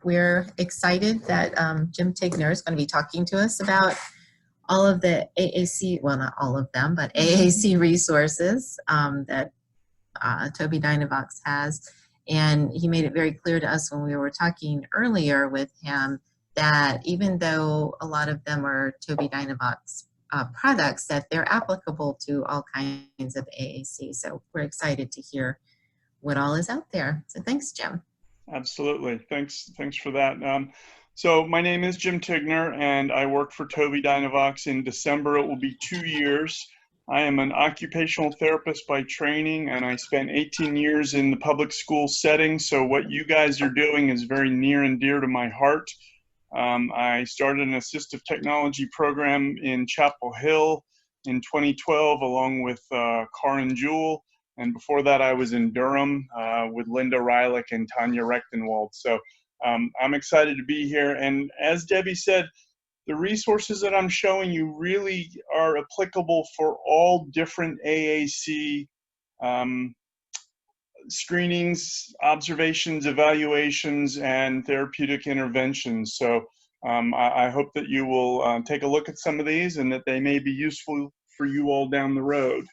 we're excited that Jim Tigner is going to be talking to us about all of the AAC, well, not all of them, but AAC resources that Tobii Dynavox has. And he made it very clear to us when we were talking earlier with him that even though a lot of them are Tobii Dynavox products, that they're applicable to all kinds of AAC. So we're excited to hear what all is out there. So thanks, Jim. Absolutely. Thanks for that. So my name is Jim Tigner, and I work for Tobii Dynavox. In December, it will be 2 years. I am an occupational therapist by training, and I spent 18 years in the public school setting. So what you guys are doing is very near and dear to my heart. I started an assistive technology program in Chapel Hill in 2012, along with Car and Jewel. And before that, I was in Durham with Linda Reilich and Tanya Rechtenwald. So I'm excited to be here. And as Debbie said, the resources that I'm showing you really are applicable for all different AAC screenings, observations, evaluations, and therapeutic interventions. So I hope that you will take a look at some of these and that they may be useful for you all down the road.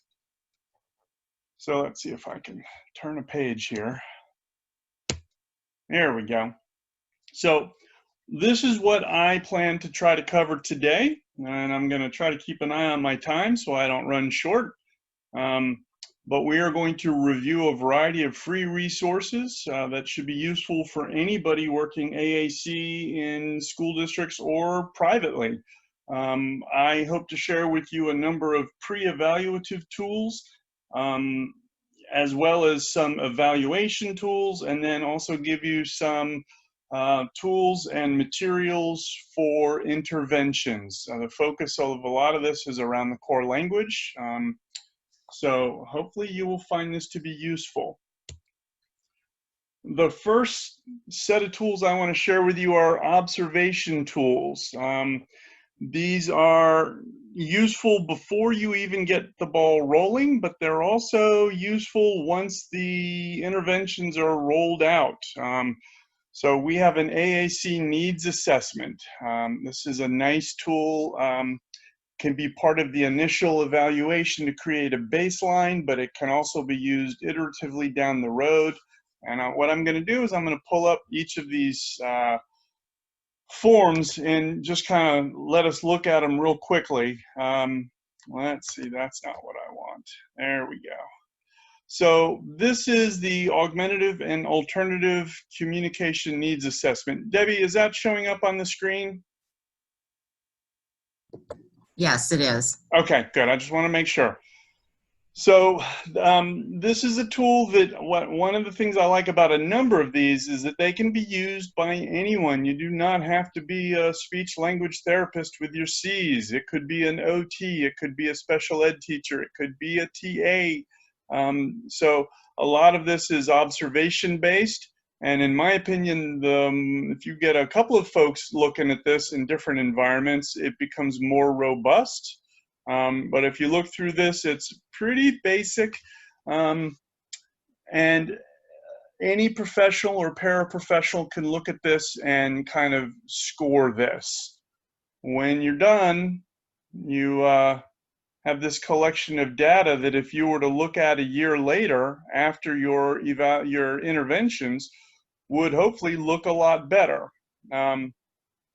So let's see if I can turn a page here. There we go. So this is what I plan to try to cover today, and I'm going to try to keep an eye on my time so I don't run short. But we are going to review a variety of free resources that should be useful for anybody working AAC in school districts or privately. I hope to share with you a number of pre-evaluative tools, as well as some evaluation tools, and then also give you some tools and materials for interventions. The focus of a lot of this is around the core language. So hopefully you will find this to be useful. The first set of tools I want to share with you are observation tools. These are useful before you even get the ball rolling, but they're also useful once the interventions are rolled out. So we have an AAC needs assessment. This is a nice tool, can be part of the initial evaluation to create a baseline, but it can also be used iteratively down the road. And what I'm going to do is I'm going to pull up each of these forms and just kind of let us look at them real quickly. Let's see, that's not what I want. There we go. So this is the augmentative and alternative communication needs assessment. Debbie, is that showing up on the screen? Yes, it is. Okay, good. I just want to make sure. So this is a tool that one of the things I like about a number of these is that they can be used by anyone. You do not have to be a speech language therapist with your C's. It could be an OT, it could be a special ed teacher, it could be a TA. So a lot of this is observation based. And in my opinion, if you get a couple of folks looking at this in different environments, it becomes more robust. But if you look through this, it's pretty basic. And any professional or paraprofessional can look at this and kind of score this. When you're done, you have this collection of data that if you were to look at a year later after your interventions, would hopefully look a lot better.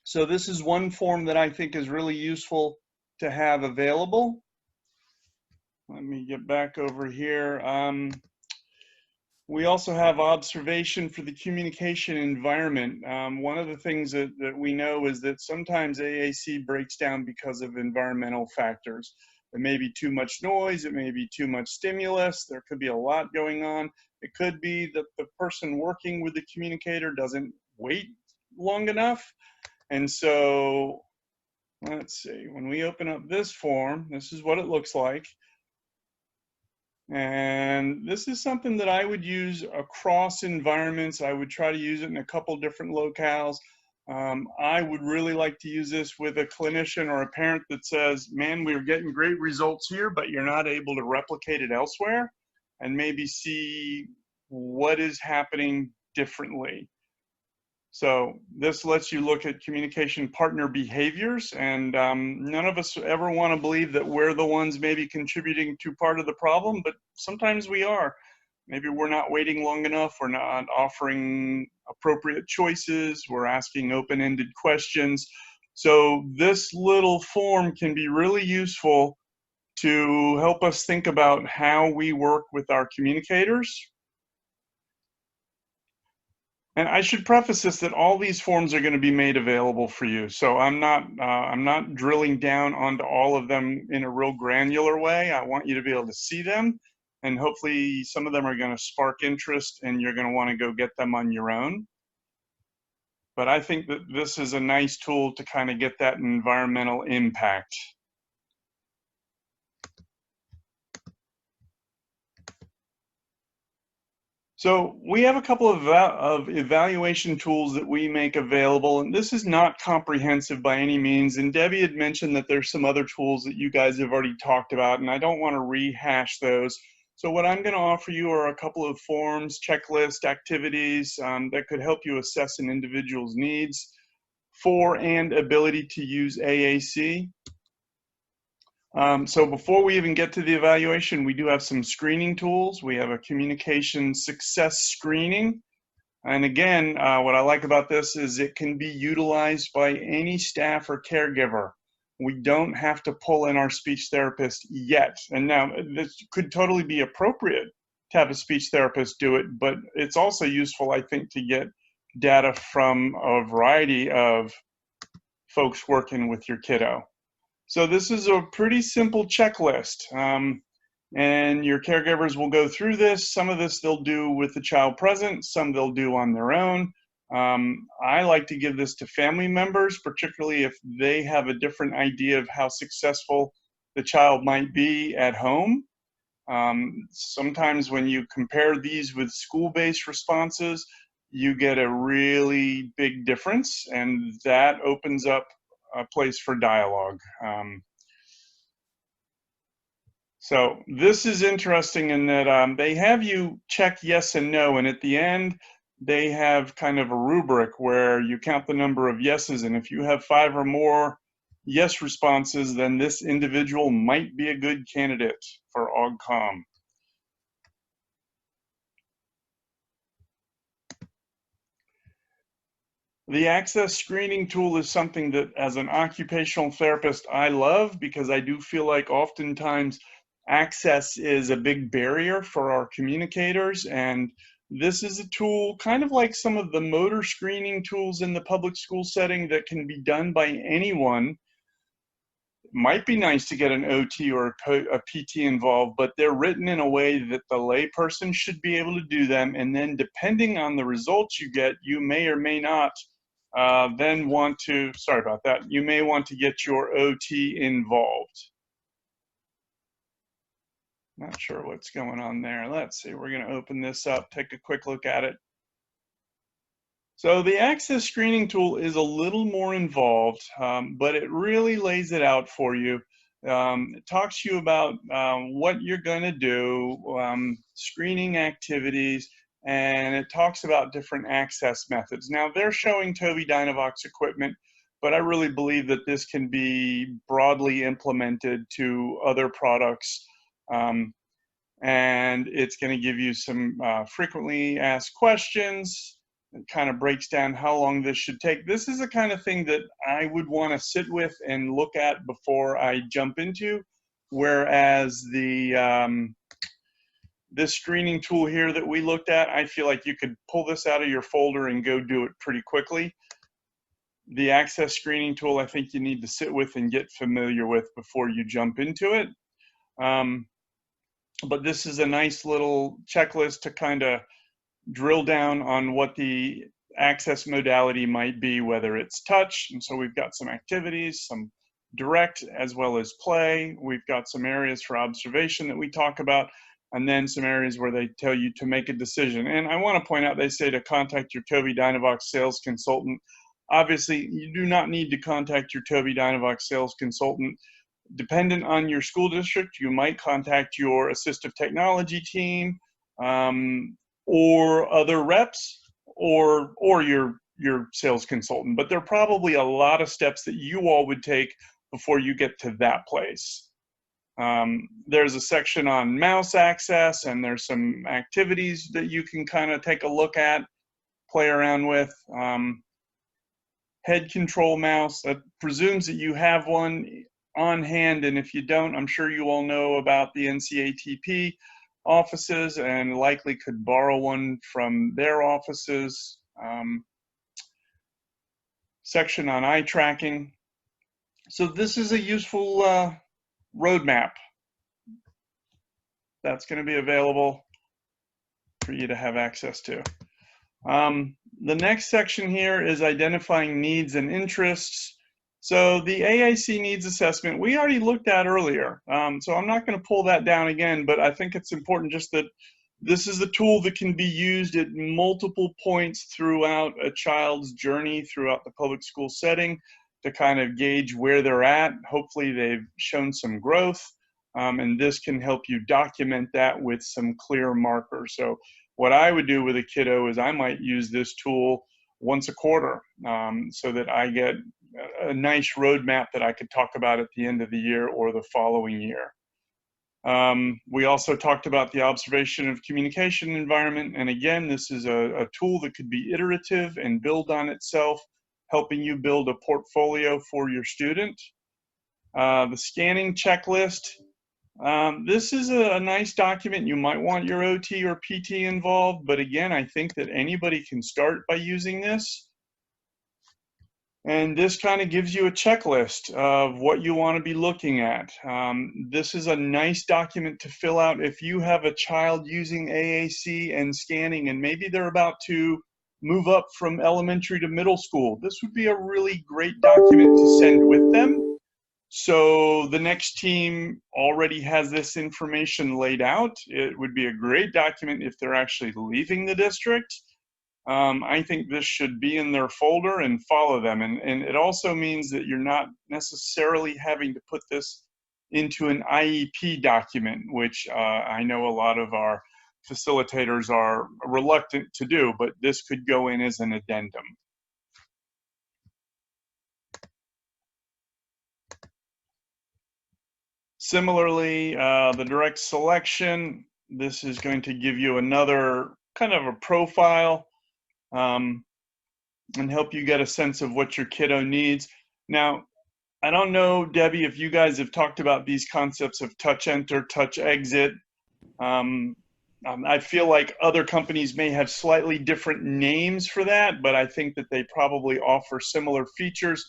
So this is one form that I think is really useful to have available. Let me get back over here. We also have observation for the communication environment. One of the things that we know is that sometimes AAC breaks down because of environmental factors. It may be too much noise, it may be too much stimulus, there could be a lot going on. It could be that the person working with the communicator doesn't wait long enough. And so, let's see, when we open up this form, this is what it looks like. And this is something that I would use across environments. I would try to use it in a couple different locales. I would really like to use this with a clinician or a parent that says, man, we're getting great results here, but you're not able to replicate it elsewhere, and maybe see what is happening differently. So this lets you look at communication partner behaviors, and none of us ever want to believe that we're the ones maybe contributing to part of the problem, but sometimes we are. Maybe we're not waiting long enough, we're not offering appropriate choices, we're asking open-ended questions. So this little form can be really useful to help us think about how we work with our communicators. And I should preface this that all these forms are going to be made available for you. So I'm not drilling down onto all of them in a real granular way. I want you to be able to see them, and hopefully some of them are going to spark interest and you're going to want to go get them on your own. But I think that this is a nice tool to kind of get that environmental impact. So we have a couple of evaluation tools that we make available, and this is not comprehensive by any means. And Debbie had mentioned that there's some other tools that you guys have already talked about, and I don't want to rehash those. So what I'm going to offer you are a couple of forms, checklist, activities that could help you assess an individual's needs for and ability to use AAC. So before we even get to the evaluation, we do have some screening tools. We have a communication success screening. And again, what I like about this is it can be utilized by any staff or caregiver. We don't have to pull in our speech therapist yet. And now this could totally be appropriate to have a speech therapist do it, but it's also useful, I think, to get data from a variety of folks working with your kiddo. So this is a pretty simple checklist, and your caregivers will go through this. Some of this they'll do with the child present, some they'll do on their own. I like to give this to family members, particularly if they have a different idea of how successful the child might be at home. Sometimes when you compare these with school-based responses, you get a really big difference, and that opens up a place for dialogue. So this is interesting in that they have you check yes and no, and at the end they have kind of a rubric where you count the number of yeses, and if you have 5 or more yes responses, then this individual might be a good candidate for AUGCOM. The access screening tool is something that as an occupational therapist I love, because I do feel like oftentimes access is a big barrier for our communicators, and this is a tool kind of like some of the motor screening tools in the public school setting that can be done by anyone. It might be nice to get an OT or a PT involved, but they're written in a way that the layperson should be able to do them, and then depending on the results you get, you may or may not then want to, sorry about that, you may want to get your OT involved. Not sure what's going on there. Let's see, we're going to open this up, take a quick look at it. So the access screening tool is a little more involved, but it really lays it out for you. It talks to you about what you're going to do, screening activities, and it talks about different access methods. Now they're showing Tobii Dynavox equipment, but I really believe that this can be broadly implemented to other products, and it's going to give you some frequently asked questions. It kind of breaks down how long this should take. This is the kind of thing that I would want to sit with and look at before I jump into, whereas the this screening tool here that we looked at, I feel like you could pull this out of your folder and go do it pretty quickly. The access screening tool, I think you need to sit with and get familiar with before you jump into it. But this is a nice little checklist to kind of drill down on what the access modality might be, whether it's touch. And so we've got some activities, some direct as well as play. We've got some areas for observation that we talk about, and then some areas where they tell you to make a decision. And I want to point out, they say to contact your Tobii Dynavox sales consultant. Obviously, you do not need to contact your Tobii Dynavox sales consultant. Dependent on your school district, you might contact your assistive technology team, or other reps, or your your sales consultant, but there are probably a lot of steps that you all would take before you get to that place. There's a section on mouse access, and there's some activities that you can kind of take a look at, play around with. Head control mouse, that presumes that you have one on hand, and if you don't, I'm sure you all know about the NCATP offices and likely could borrow one from their offices. Section on eye tracking. So this is a useful roadmap that's going to be available for you to have access to. The next section here is identifying needs and interests. So the AAC needs assessment, we already looked at earlier. So I'm not going to pull that down again, but I think it's important just that this is a tool that can be used at multiple points throughout a child's journey throughout the public school setting to kind of gauge where they're at. Hopefully they've shown some growth, and this can help you document that with some clear markers. So what I would do with a kiddo is I might use this tool once a quarter, so that I get a nice roadmap that I could talk about at the end of the year or the following year. We also talked about the observation of communication environment, and again, this is a tool that could be iterative and build on itself, helping you build a portfolio for your student. The scanning checklist. This is a nice document. You might want your OT or PT involved, but again, I think that anybody can start by using this. And this kind of gives you a checklist of what you want to be looking at. This is a nice document to fill out if you have a child using AAC and scanning, and maybe they're about to move up from elementary to middle school. This would be a really great document to send with them. So the next team already has this information laid out. It would be a great document if they're actually leaving the district. I think this should be in their folder and follow them. And it also means that you're not necessarily having to put this into an IEP document, which I know a lot of our facilitators are reluctant to do, but this could go in as an addendum. Similarly, the direct selection, this is going to give you another kind of a profile and help you get a sense of what your kiddo needs. Now, I don't know, Debbie, if you guys have talked about these concepts of touch enter, touch exit. I feel like other companies may have slightly different names for that, but I think that they probably offer similar features.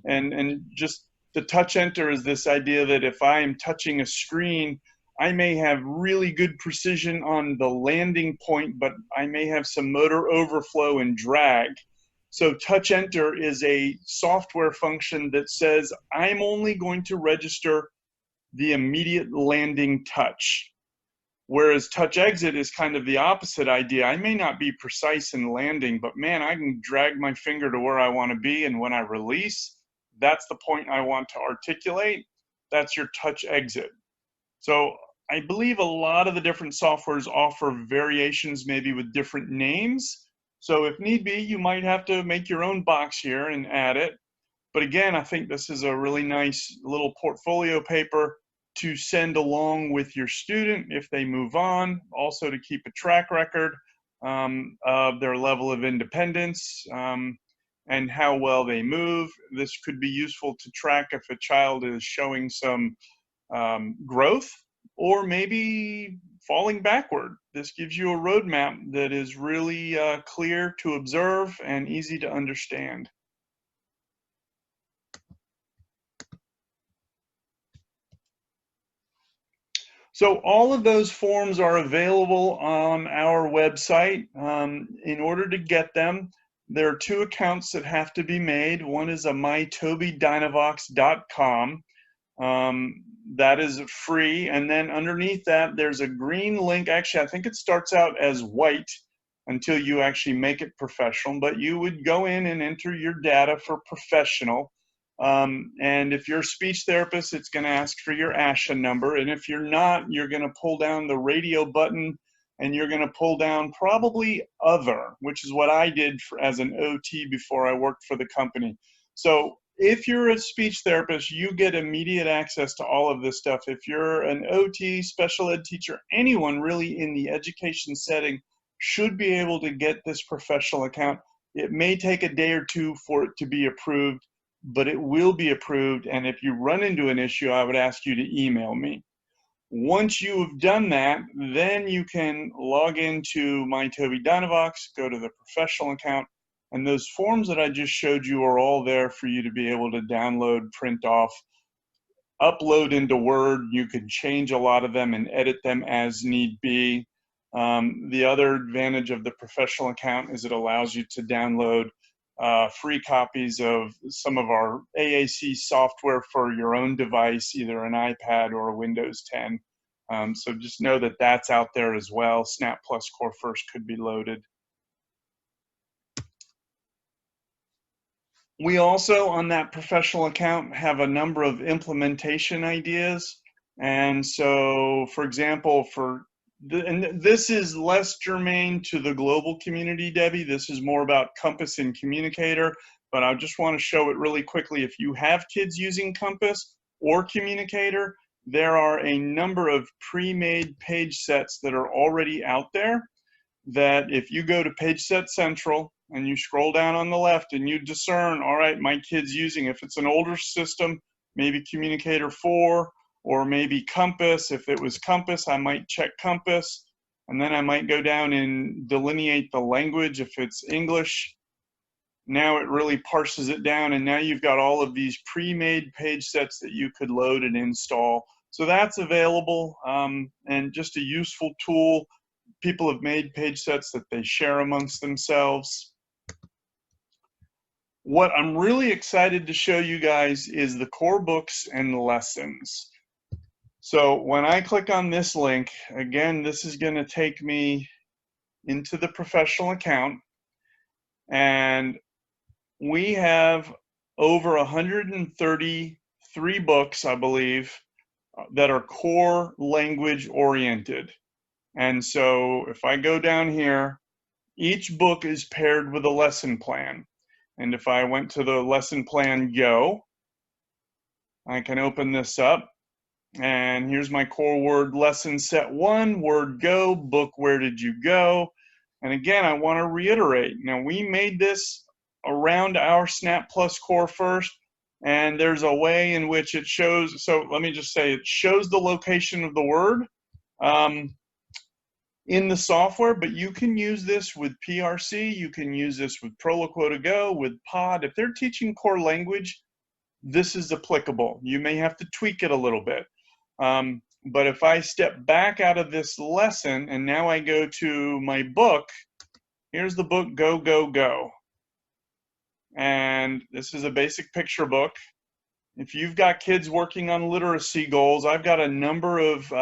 And just the touch enter is this idea that if I am touching a screen, I may have really good precision on the landing point, but I may have some motor overflow and drag. So touch enter is a software function that says I'm only going to register the immediate landing touch. Whereas touch exit is kind of the opposite idea. I may not be precise in landing, but man, I can drag my finger to where I want to be, and when I release, that's the point I want to articulate. That's your touch exit. So I believe a lot of the different softwares offer variations, maybe with different names. So if need be, you might have to make your own box here and add it. But again, I think this is a really nice little portfolio paper to send along with your student if they move on, also to keep a track record of their level of independence and how well they move. This could be useful to track if a child is showing some growth or maybe falling backward. This gives you a roadmap that is really clear to observe and easy to understand. So all of those forms are available on our website. In order to get them, there are two accounts that have to be made. One is a mytobiidynavox.com. That is free, and then underneath that there's a green link. Actually, I think it starts out as white until you actually make it professional, but you would go in and enter your data for professional. And if you're a speech therapist, it's going to ask for your ASHA number, and if you're not, you're going to pull down the radio button and you're going to pull down probably other, which is what I did as an OT before I worked for the company. So if you're a speech therapist, you get immediate access to all of this stuff. If you're an OT, special ed teacher, anyone really in the education setting should be able to get this professional account. It may take a day or two for it to be approved, but it will be approved. And if you run into an issue, I would ask you to email me. Once you've done that, then you can log into my Tobii Dynavox, go to the professional account, and those forms that I just showed you are all there for you to be able to download, print off, upload into Word. You can change a lot of them and edit them as need be. The other advantage of the professional account is it allows you to download free copies of some of our AAC software for your own device, either an iPad or a Windows 10. So just know that that's out there as well. Snap Plus Core First could be loaded. We also, on that professional account, have a number of implementation ideas. And so, for example, and this is less germane to the global community, Debbie. This is more about Compass and Communicator, but I just want to show it really quickly. If you have kids using Compass or Communicator, there are a number of pre-made page sets that are already out there that if you go to Page Set Central and you scroll down on the left and you discern, all right, my kid's using, if it's an older system, maybe Communicator 4, or maybe Compass. If it was Compass, I might check Compass, and then I might go down and delineate the language. If it's English, now it really parses it down, and now you've got all of these pre-made page sets that you could load and install. So that's available, and just a useful tool. People have made page sets that they share amongst themselves. What I'm really excited to show you guys is the core books and the lessons. So when I click on this link, again, this is going to take me into the professional account, and we have over 133 books, I believe, that are core language oriented. And so if I go down here, each book is paired with a lesson plan. And if I went to the lesson plan Go, I can open this up. And here's my core word lesson set 1, word go, book where did you go? And again, I want to reiterate, now we made this around our Snap Plus Core First, and there's a way in which it shows, so let me just say, it shows the location of the word in the software, but you can use this with PRC, you can use this with Proloquo to Go, with Pod. If they're teaching core language, this is applicable. You may have to tweak it a little bit. But if I step back out of this lesson and now I go to my book, here's the book Go, Go, Go. And this is a basic picture book. If you've got kids working on literacy goals, I've got a number of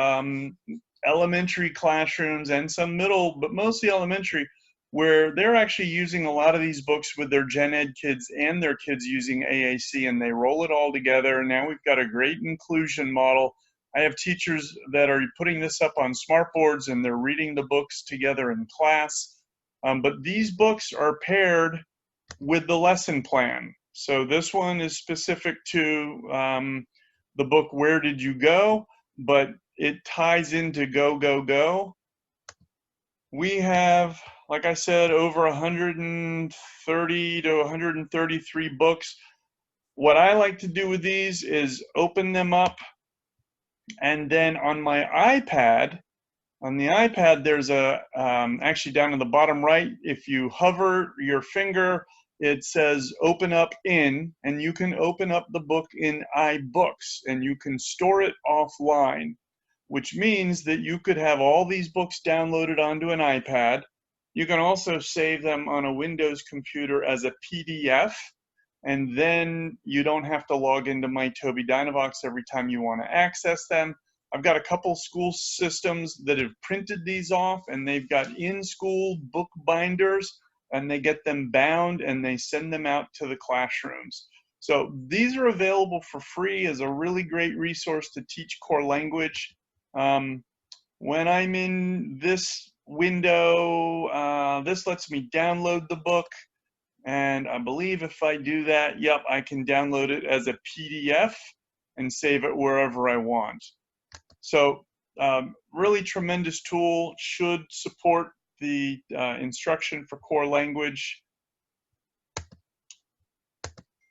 elementary classrooms and some middle, but mostly elementary, where they're actually using a lot of these books with their gen ed kids and their kids using AAC, and they roll it all together. And now we've got a great inclusion model. I have teachers that are putting this up on smartboards and they're reading the books together in class. But these books are paired with the lesson plan. So this one is specific to the book Where Did You Go? But it ties into Go, Go, Go. We have, like I said, over 130 to 133 books. What I like to do with these is open them up, and then on my iPad, there's a, actually down in the bottom right, if you hover your finger, it says open up in, and you can open up the book in iBooks, and you can store it offline, which means that you could have all these books downloaded onto an iPad. You can also save them on a Windows computer as a PDF, and then you don't have to log into my Tobii Dynavox every time you want to access them. I've got a couple school systems that have printed these off, and they've got in-school book binders, and they get them bound and they send them out to the classrooms. So these are available for free as a really great resource to teach core language. When I'm in this window. This lets me download the book. And I believe if I do that, yep, I can download it as a PDF and save it wherever I want. So really tremendous tool, should support the instruction for core language.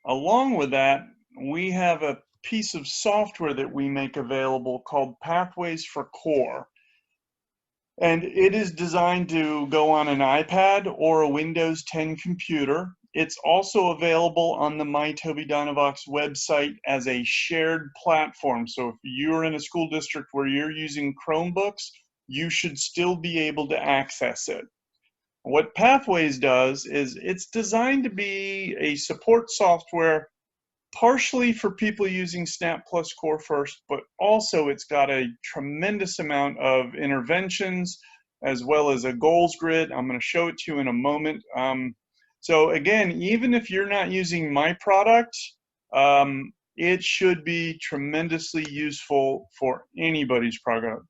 Along with that, we have a piece of software that we make available called Pathways for Core. And it is designed to go on an iPad or a Windows 10 computer. It's also available on the My Tobii Dynavox website as a shared platform. So if you're in a school district where you're using Chromebooks, you should still be able to access it. What Pathways does is it's designed to be a support software partially for people using Snap Plus Core First, but also it's got a tremendous amount of interventions as well as a goals grid. I'm going to show it to you in a moment. So again, even if you're not using my product, it should be tremendously useful for anybody's product.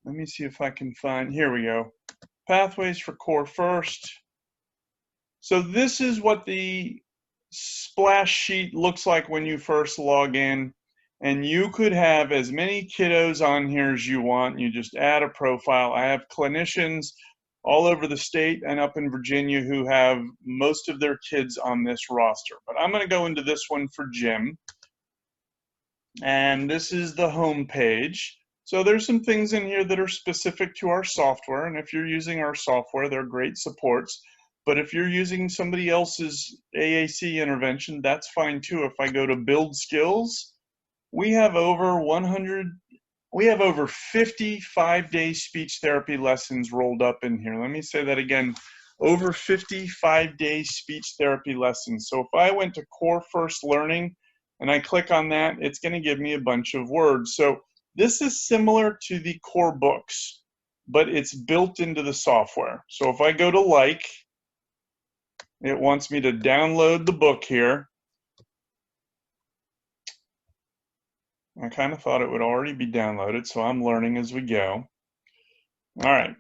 Let me see if I can find, here we go. Pathways for Core First. So this is what the splash sheet looks like when you first log in, and you could have as many kiddos on here as you want. You just add a profile. I have clinicians all over the state and up in Virginia who have most of their kids on this roster, but I'm going to go into this one for Jim, and this is the home page. So there's some things in here that are specific to our software, and if you're using our software, they're great supports. But if you're using somebody else's AAC intervention, that's fine too. If I go to build skills, we have over 50 5-day speech therapy lessons rolled up in here. Let me say that again, over 50 5-day speech therapy lessons. So if I went to Core First Learning and I click on that, it's going to give me a bunch of words. So this is similar to the core books, but it's built into the software. So if I go to like, it wants me to download the book here. I kind of thought it would already be downloaded, so I'm learning as we go. All right.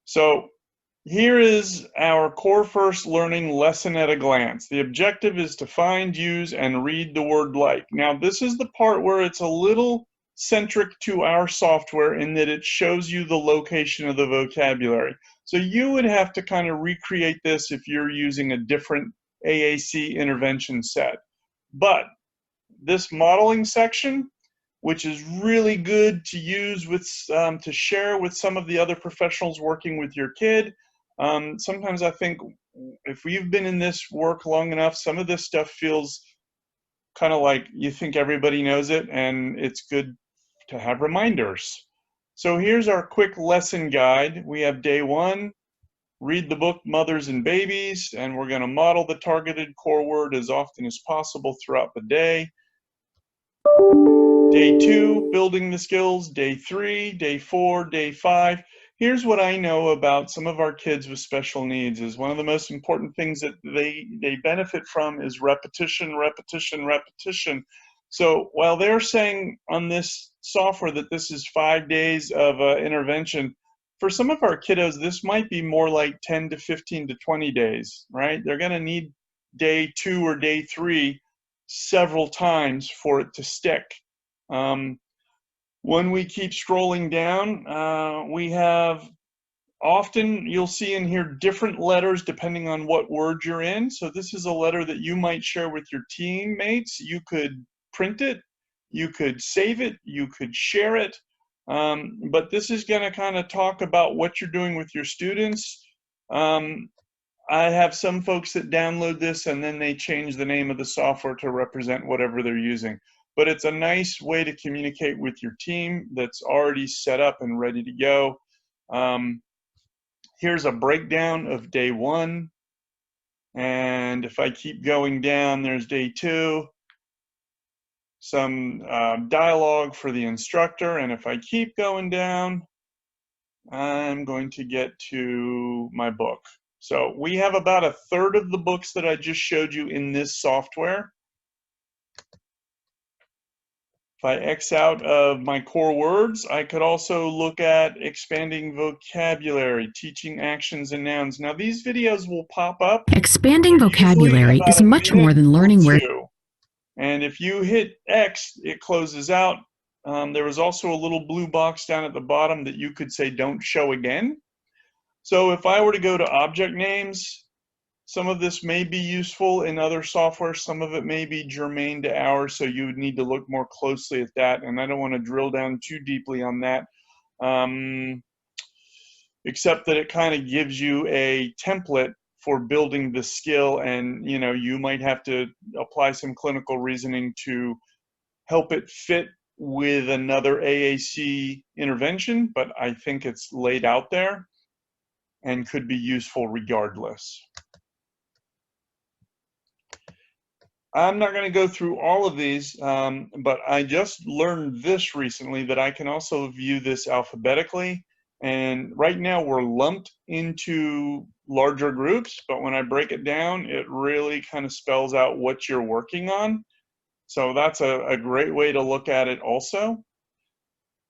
So here is our Core First Learning lesson at a glance. The objective is to find, use, and read the word like. Now, this is the part where it's a little centric to our software in that it shows you the location of the vocabulary. So you would have to kind of recreate this if you're using a different AAC intervention set. But this modeling section, which is really good to use with, to share with some of the other professionals working with your kid. Sometimes I think if we've been in this work long enough, some of this stuff feels kind of like you think everybody knows it, and it's good to have reminders. So here's our quick lesson guide. We have day 1, read the book Mothers and Babies, and we're going to model the targeted core word as often as possible throughout the day. Day 2, building the skills. Day 3, day 4, day 5. Here's what I know about some of our kids with special needs is one of the most important things that they benefit from is repetition, repetition, repetition. So while they're saying on this software that this is 5 days of intervention, for some of our kiddos, this might be more like 10 to 15 to 20 days, right? They're going to need day 2 or day 3 several times for it to stick. When we keep scrolling down, we have often, you'll see in here different letters depending on what word you're in. So this is a letter that you might share with your teammates. You could print it, you could save it, you could share it. But this is going to kind of talk about what you're doing with your students. I have some folks that download this and then they change the name of the software to represent whatever they're using. But it's a nice way to communicate with your team that's already set up and ready to go. Here's a breakdown of day 1. And if I keep going down, there's day 2. Some dialogue for the instructor. And if I keep going down, I'm going to get to my book. So we have about 1/3 of the books that I just showed you in this software. If I X out of my core words, I could also look at expanding vocabulary, teaching actions and nouns. Now these videos will pop up. Expanding They're usually vocabulary about is a much minute more than or learning where. two. And if you hit X, it closes out. There was also a little blue box down at the bottom that you could say don't show again. So if I were to go to object names, some of this may be useful in other software. Some of it may be germane to ours, so you would need to look more closely at that. And I don't want to drill down too deeply on that, except that it kind of gives you a template for building the skill. And you might have to apply some clinical reasoning to help it fit with another AAC intervention, but I think it's laid out there and could be useful regardless. I'm not going to go through all of these, but I just learned this recently, that I can also view this alphabetically. And right now we're lumped into larger groups, but when I break it down, it really kind of spells out what you're working on. So that's a great way to look at it also.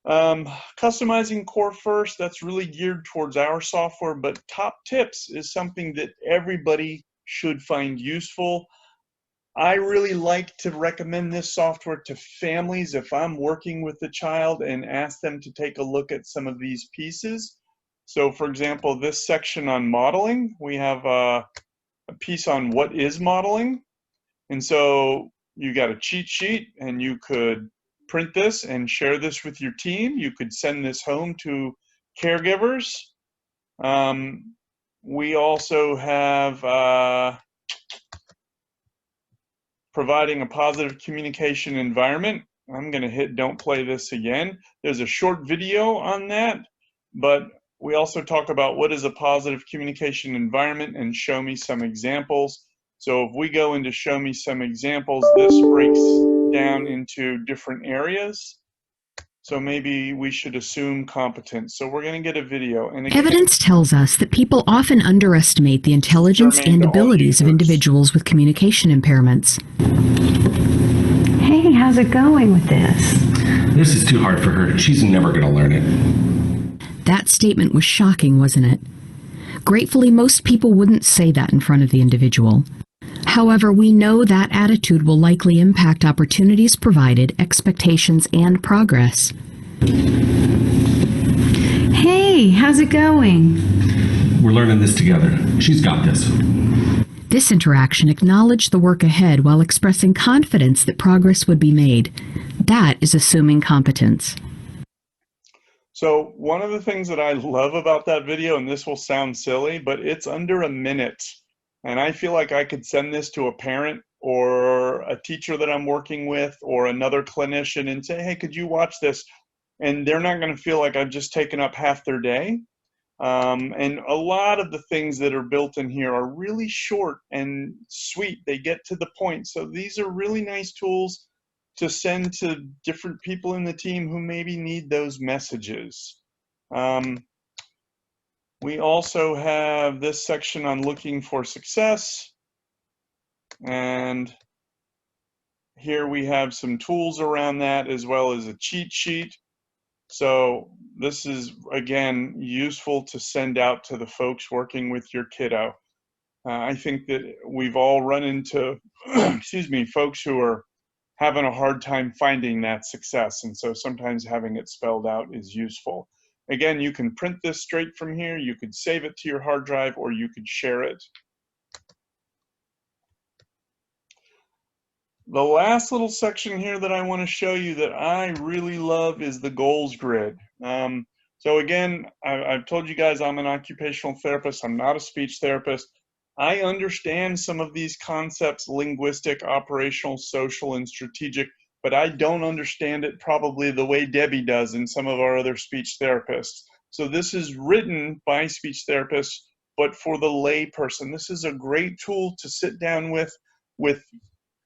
Customizing core first, that's really geared towards our software, but top tips is something that everybody should find useful. I really like to recommend this software to families if I'm working with the child and ask them to take a look at some of these pieces. So for example, this section on modeling, we have a piece on what is modeling. And so you got a cheat sheet, and you could print this and share this with your team. You could send this home to caregivers. We also have providing a positive communication environment. I'm going to hit don't play this again. There's a short video on that, but we also talk about what is a positive communication environment and show me some examples. So if we go into show me some examples, this breaks down into different areas. So maybe we should assume competence. So we're going to get a video. And again, Evidence tells us that people often underestimate the intelligence and abilities of individuals with communication impairments. Hey, how's it going with this? This is too hard for her. She's never going to learn it. That statement was shocking, wasn't it? Gratefully, most people wouldn't say that in front of the individual. However, we know that attitude will likely impact opportunities provided, expectations, and progress. Hey, how's it going? We're learning this together. She's got this. This interaction acknowledged the work ahead while expressing confidence that progress would be made. That is assuming competence. So one of the things that I love about that video, and this will sound silly, but it's under a minute. And I feel like I could send this to a parent or a teacher that I'm working with or another clinician and say, hey, could you watch this? And they're not going to feel like I've just taken up half their day. And a lot of the things that are built in here are really short and sweet. They get to the point. So these are really nice tools to send to different people in the team who maybe need those messages. We also have this section on looking for success. And here we have some tools around that, as well as a cheat sheet. So this is, again, useful to send out to the folks working with your kiddo. I think that we've all run into, excuse me, folks who are having a hard time finding that success. And so sometimes having it spelled out is useful. Again, you can print this straight from here. You could save it to your hard drive, or you could share it. The last little section here that I want to show you that I really love is the goals grid. So again, I've told you guys I'm an occupational therapist. I'm not a speech therapist. I understand some of these concepts: linguistic, operational, social, and strategic, but I don't understand it probably the way Debbie does and some of our other speech therapists. So this is written by speech therapists, but for the lay person. This is a great tool to sit down with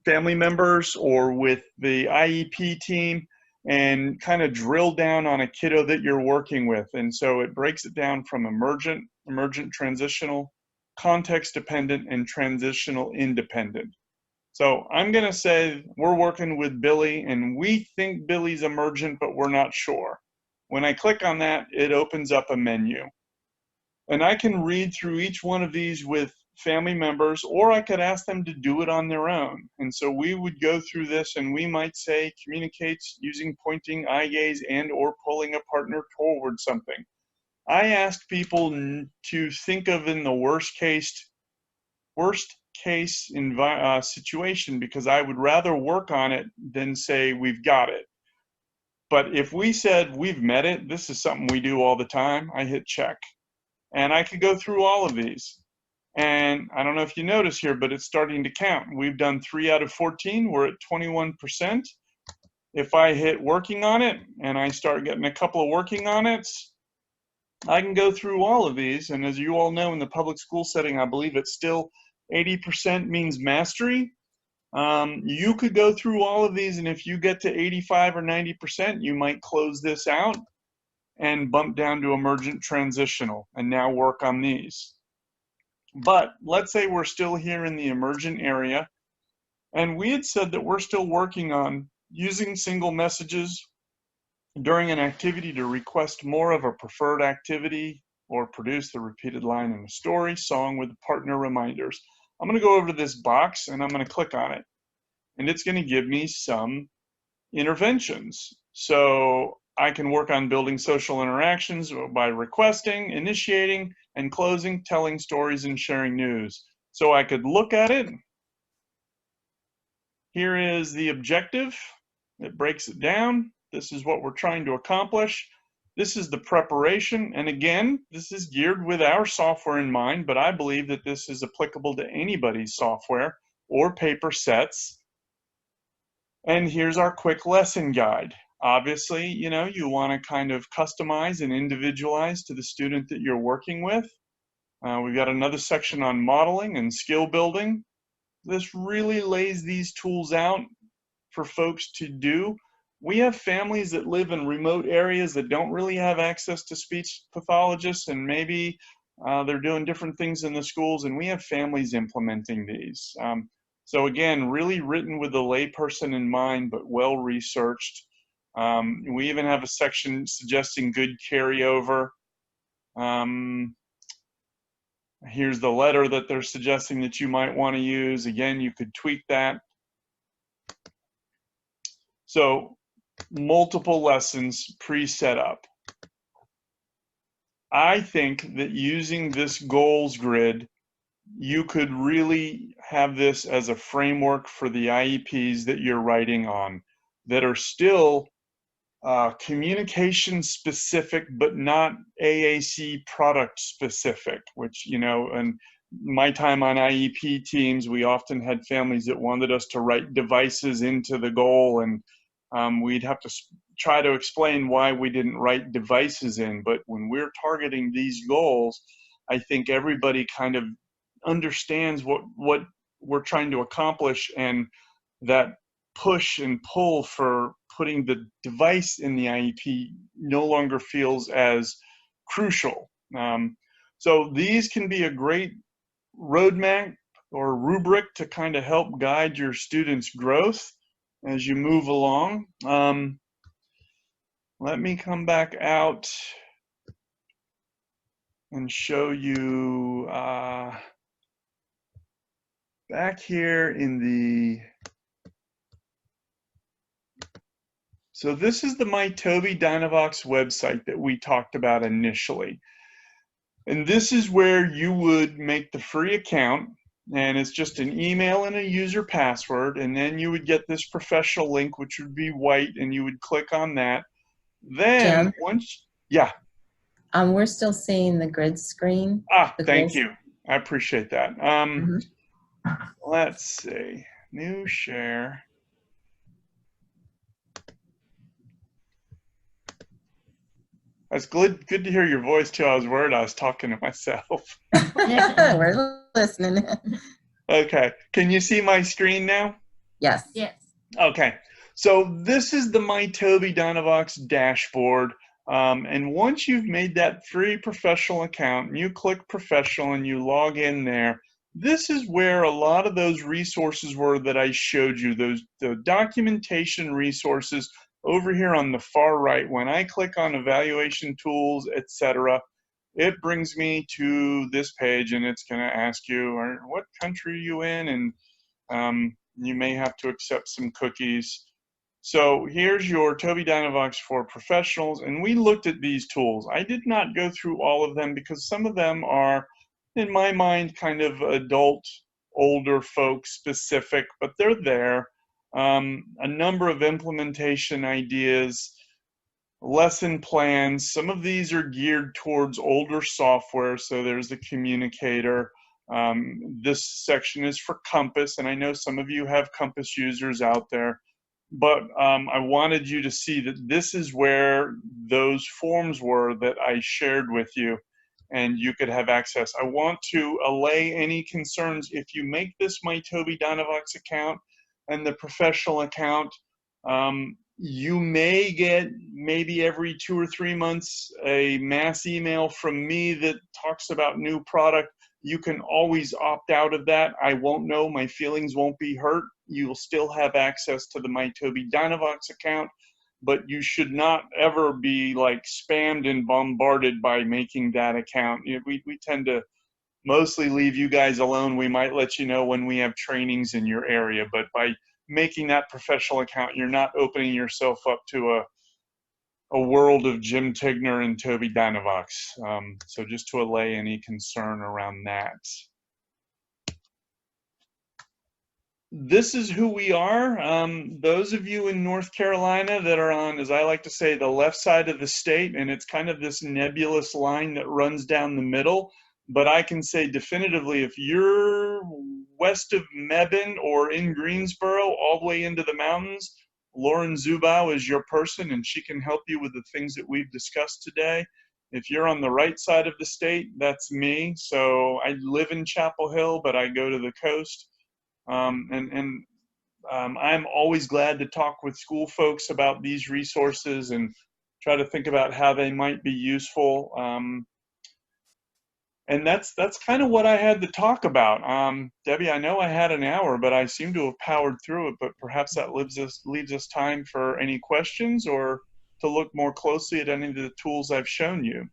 family members or with the IEP team and kind of drill down on a kiddo that you're working with. And so it breaks it down from emergent, transitional, context dependent, and transitional independent. So I'm going to say we're working with Billy, and we think Billy's emergent, but we're not sure. When I click on that, it opens up a menu. And I can read through each one of these with family members, or I could ask them to do it on their own. And so we would go through this, and we might say communicates using pointing, eye gaze, and or pulling a partner toward something. I ask people to think of in the worst case situation, because I would rather work on it than say we've got it. But if we said we've met it, this is something we do all the time, I hit check. And I could go through all of these. And I don't know if you notice here, but it's starting to count. We've done 3 out of 14. We're at 21%. If I hit working on it and I start getting a couple of working on it, I can go through all of these. And as you all know, in the public school setting, I believe it's still 80% means mastery. You could go through all of these, and if you get to 85 or 90%, you might close this out and bump down to emergent transitional and now work on these. But let's say we're still here in the emergent area, and we had said that we're still working on using single messages during an activity to request more of a preferred activity or produce the repeated line in a story, song with partner reminders. I'm going to go over to this box and I'm going to click on it, and it's going to give me some interventions. So I can work on building social interactions by requesting, initiating, and closing, telling stories, and sharing news. So I could look at it. Here is the objective. It breaks it down. This is what we're trying to accomplish. This is the preparation. And again, this is geared with our software in mind, but I believe that this is applicable to anybody's software or paper sets. And here's our quick lesson guide. Obviously, you want to kind of customize and individualize to the student that you're working with. We've got another section on modeling and skill building. This really lays these tools out for folks to do. We have families that live in remote areas that don't really have access to speech pathologists, and maybe they're doing different things in the schools, and we have families implementing these. So again, really written with the layperson in mind, but well researched. We even have a section suggesting good carryover. Here's the letter that they're suggesting that you might want to use. Again, you could tweak that. So multiple lessons pre-set up. I think that using this goals grid, you could really have this as a framework for the IEPs that you're writing on that are still communication specific, but not AAC product specific, which, in my time on IEP teams, we often had families that wanted us to write devices into the goal, and we'd have to try to explain why we didn't write devices in. But when we're targeting these goals, I think everybody kind of understands what we're trying to accomplish, and that push and pull for putting the device in the IEP no longer feels as crucial. So these can be a great roadmap or rubric to kind of help guide your students' growth as you move along. Let me come back out and show you back here in the, so this is the My Tobii Dynavox website that we talked about initially. And this is where you would make the free account, and it's just an email and a user password, and then you would get this professional link, which would be white, and you would click on that. Then Jim? once, yeah. We're still seeing the grid screen. Thank you. I appreciate that. Let's see, new share. It's good to hear your voice too. I was worried I was talking to myself. We're listening. Okay, can you see my screen now? Yes. Yes. Okay, so this is the My Tobii Dynavox dashboard. And once you've made that free professional account, and you click professional and you log in there, This is where a lot of those resources were that I showed you, the documentation resources over here on the far right. When I click on evaluation tools, etc., it brings me to this page, and it's going to ask you, what country are you in? And you may have to accept some cookies. So here's your Tobii Dynavox for Professionals, and we looked at these tools. I did not go through all of them because some of them are, in my mind, kind of adult, older folks specific, but they're there. A number of implementation ideas, lesson plans. Some of these are geared towards older software, so there's the communicator. This section is for Compass, and I know some of you have Compass users out there, but I wanted you to see that this is where those forms were that I shared with you, and you could have access. I want to allay any concerns. If you make this my Tobii Dynavox account and the professional account, you may get maybe every 2 or 3 months a mass email from me that talks about new product. You can always opt out of that. I won't know. My feelings won't be hurt. You will still have access to the My Tobii Dynavox account, but you should not ever be like spammed and bombarded by making that account. We tend to mostly leave you guys alone. We might let you know when we have trainings in your area, but by making that professional account, you're not opening yourself up to a world of Jim Tigner and Tobii Dynavox. So just to allay any concern around that. This is who we are. Those of you in North Carolina that are on, as I like to say, the left side of the state, and it's kind of this nebulous line that runs down the middle, but I can say definitively, if you're west of Mebane or in Greensboro, all the way into the mountains, Lauren Zubow is your person, and she can help you with the things that we've discussed today. If you're on the right side of the state, that's me. So I live in Chapel Hill, but I go to the coast. I'm always glad to talk with school folks about these resources and try to think about how they might be useful. And that's kind of what I had to talk about. Debbie, I know I had an hour, but I seem to have powered through it, but perhaps that leaves us time for any questions or to look more closely at any of the tools I've shown you.